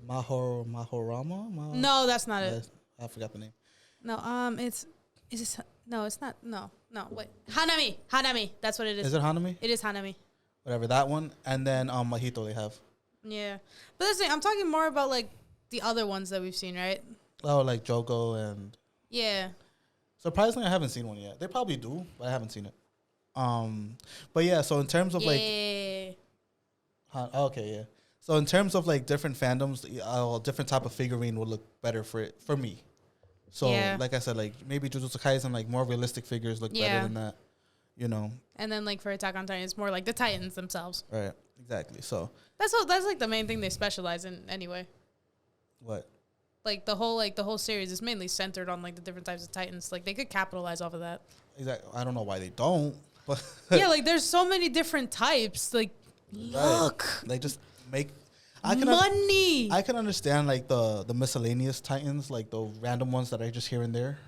Mahorama? No, that's not it. I forgot the name. No, it's not. No, wait. Hanami. That's what it is. Is it Hanami? It is Hanami. Whatever, that one. And then Mahito they have. Yeah. But that's the thing, I'm talking more about, like, the other ones that we've seen, right? Oh, like Jogo and... Yeah. Surprisingly, I haven't seen one yet. They probably do, but I haven't seen it. But yeah, so in terms of like, okay, yeah. So in terms of like different fandoms, different type of figurine would look better for me. So like I said, like maybe Jujutsu Kaisen, like more realistic figures look better than that, you know. And then like for Attack on Titan, it's more like the Titans themselves. Right. Exactly. So that's like the main thing they specialize in anyway. What? Like the whole series is mainly centered on like the different types of Titans. Like they could capitalize off of that. Exactly. I don't know why they don't. But yeah, like there's so many different types. Like look, they just make money. I can understand like the miscellaneous Titans, like the random ones that are just here and there.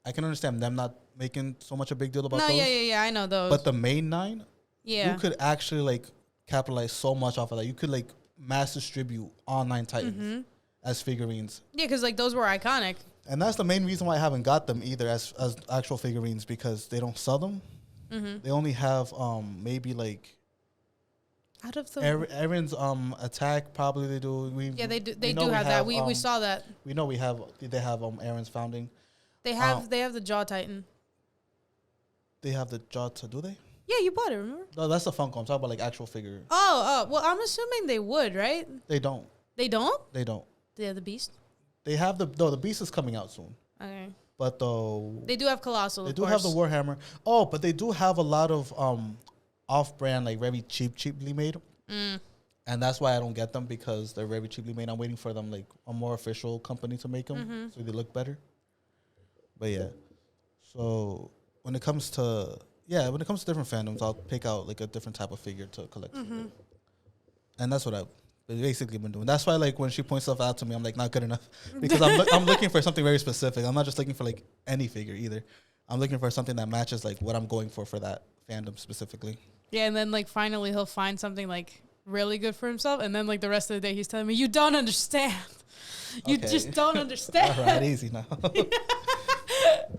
I can understand them not making so much a big deal about those. Yeah, I know those. But the main 9, you could actually like capitalize so much off of that. You could like mass distribute all 9 Titans as figurines. Yeah, because like those were iconic. And that's the main reason why I haven't got them either as actual figurines, because they don't sell them. They only have maybe like out of the Eren's attack, probably they do. They do have that. We saw that. We know they have Eren's founding. They have the Jaw Titan. They have the Jaw do they? Yeah, you bought it, remember? No, that's the Funko. I'm talking about like actual figure. Oh, well, I'm assuming they would, right? They don't. They don't? They don't. They have the Beast? They have the Beast is coming out soon. Okay. But they do have Colossal. They do have the Warhammer. Oh, but they do have a lot of off-brand, like very cheaply made. And that's why I don't get them, because they're very cheaply made. I'm waiting for them like a more official company to make them, so they look better. But yeah, so when it comes to different fandoms, I'll pick out like a different type of figure to collect. And that's what I've basically been doing. That's why like when she points stuff out to me, I'm like not good enough, because I'm looking for something very specific. I'm not just looking for like any figure either. I'm looking for something that matches like what I'm going for that fandom specifically. Yeah, and then like finally he'll find something like really good for himself, and then like the rest of the day he's telling me, you don't understand. You just don't understand. All right, easy now.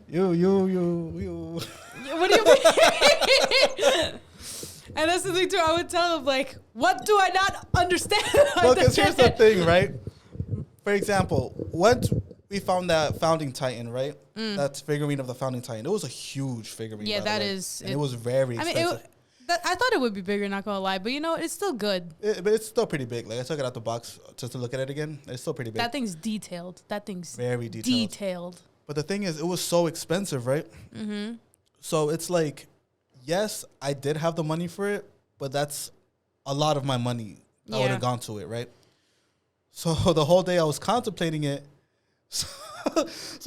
You. What do you mean? And that's the thing too. I would tell him like, what do I not understand? Well, because here's the thing, right? For example, once we found that founding titan, right? That's figurine of the founding titan. It was a huge figurine. Yeah, by that the way. is. And it was very expensive. I thought it would be bigger, not gonna lie, but you know, it's still good. But it's still pretty big. Like I took it out the box just to look at it again. It's still pretty big. That thing's detailed. That thing's very detailed. But the thing is, it was so expensive, right? Mm-hmm. So it's like, yes, I did have the money for it, but that's a lot of my money that would have gone to it, right? So the whole day I was contemplating it. So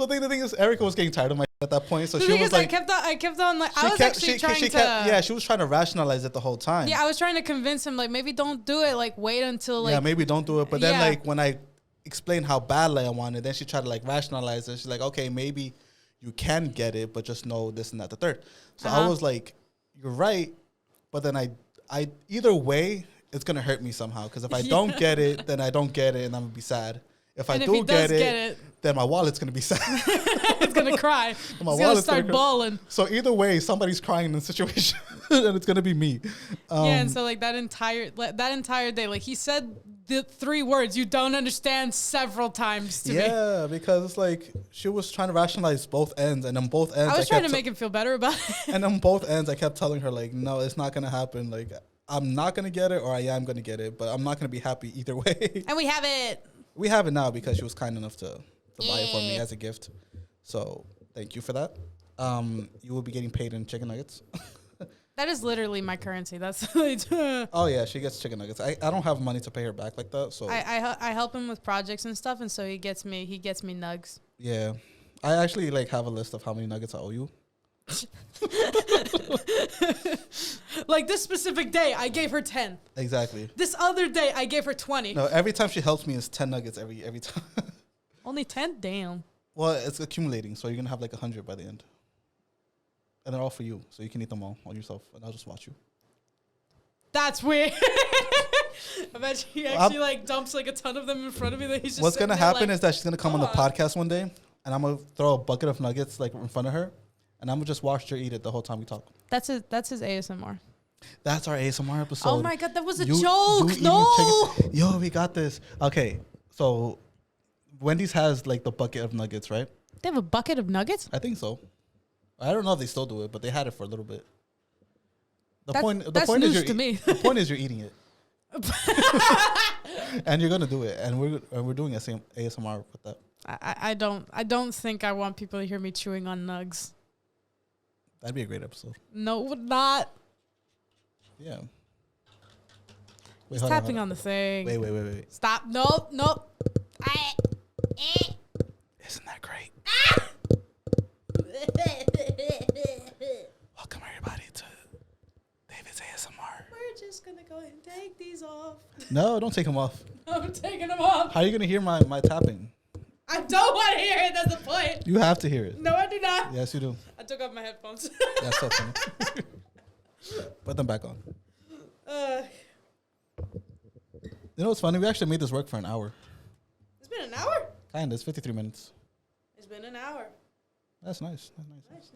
the thing is, Erica was getting tired of my at that point. So she was like, I kept on like, I was actually trying to. Yeah, she was trying to rationalize it the whole time. Yeah, I was trying to convince him, like, maybe don't do it. Like, wait until like. Yeah, maybe don't do it. But then like when I explained how badly I wanted, then she tried to like rationalize it. She's like, okay, maybe you can get it, but just know this and that, the third. So I was like, you're right. But then I either way, it's going to hurt me somehow. Because if I don't get it, then I don't get it and I'm going to be sad. If I do get it, then my wallet's going to be sad. It's going to cry. It's going to start bawling. So either way, somebody's crying in the situation and it's going to be me. And so like that entire day, like he said the 3 words you don't understand several times to me. Yeah, because it's like she was trying to rationalize both ends, and on both ends I was trying to make him feel better about it. And on both ends, I kept telling her like, no, it's not going to happen. Like, I'm not going to get it, or I am going to get it, but I'm not going to be happy either way. And we have it. We have it now because she was kind enough to buy it for me as a gift. So thank you for that. You will be getting paid in chicken nuggets. That is literally my currency. That's oh yeah, she gets chicken nuggets. I don't have money to pay her back like that. So I help him with projects and stuff, and so he gets me nugs. Yeah, I actually like have a list of how many nuggets I owe you. Like this specific day, I gave her 10. Exactly. This other day, I gave her 20. No, every time she helps me, it's 10 nuggets every time. Only 10? Damn. Well, it's accumulating, so you're gonna have like 100 by the end, and they're all for you, so you can eat them all yourself, and I'll just watch you. That's weird. Imagine he actually like dumps like a ton of them in front of me. That he's just. What's gonna happen like, is that she's gonna come on the podcast one day, and I'm gonna throw a bucket of nuggets like in front of her, and I'm gonna just watch her eat it the whole time we talk. That's his ASMR. That's our ASMR episode. Oh my god, that was a joke. No. Yo, we got this. Okay, so Wendy's has like the bucket of nuggets, right? They have a bucket of nuggets? I think so. I don't know if they still do it, but they had it for a little bit. The point is the point is you're eating it. And you're gonna do it, and we're doing ASMR with that. I don't think I want people to hear me chewing on nugs. That'd be a great episode. No, it would not. Yeah. Wait, he's tapping on the thing. Wait. Stop. Nope. Isn't that great? Welcome everybody to David's ASMR. We're just gonna go ahead and take these off. No, don't take them off. I'm taking them off. How are you gonna hear my tapping? I don't want to hear it. That's the point. You have to hear it. No, I do not. Yes, you do. I took off my headphones. That's so funny. Put them back on. You know what's funny? We actually made this work for an hour. It's been an hour? Kinda. It's 53 minutes. It's been an hour. That's nice. Nice.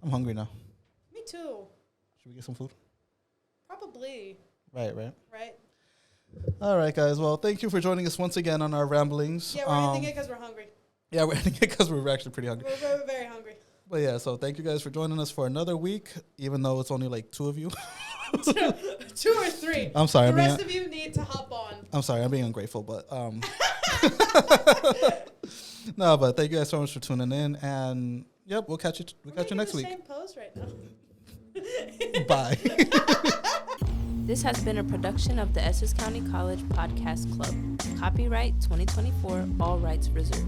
I'm hungry now. Me too. Should we get some food? Probably. Right. Right. All right, guys. Well, thank you for joining us once again on our ramblings. Yeah, we're ending it because we're hungry. Yeah, we're ending it because we're actually pretty hungry. We're very, very hungry. But yeah, so thank you guys for joining us for another week, even though it's only like 2 of you. 2 or 3. I'm sorry. The rest of you need to hop on. I'm sorry. I'm being ungrateful, but no, but thank you guys so much for tuning in, and yep, we'll catch you next week. Same pose right now. Bye. This has been a production of the Essex County College Podcast Club. Copyright 2024, all rights reserved.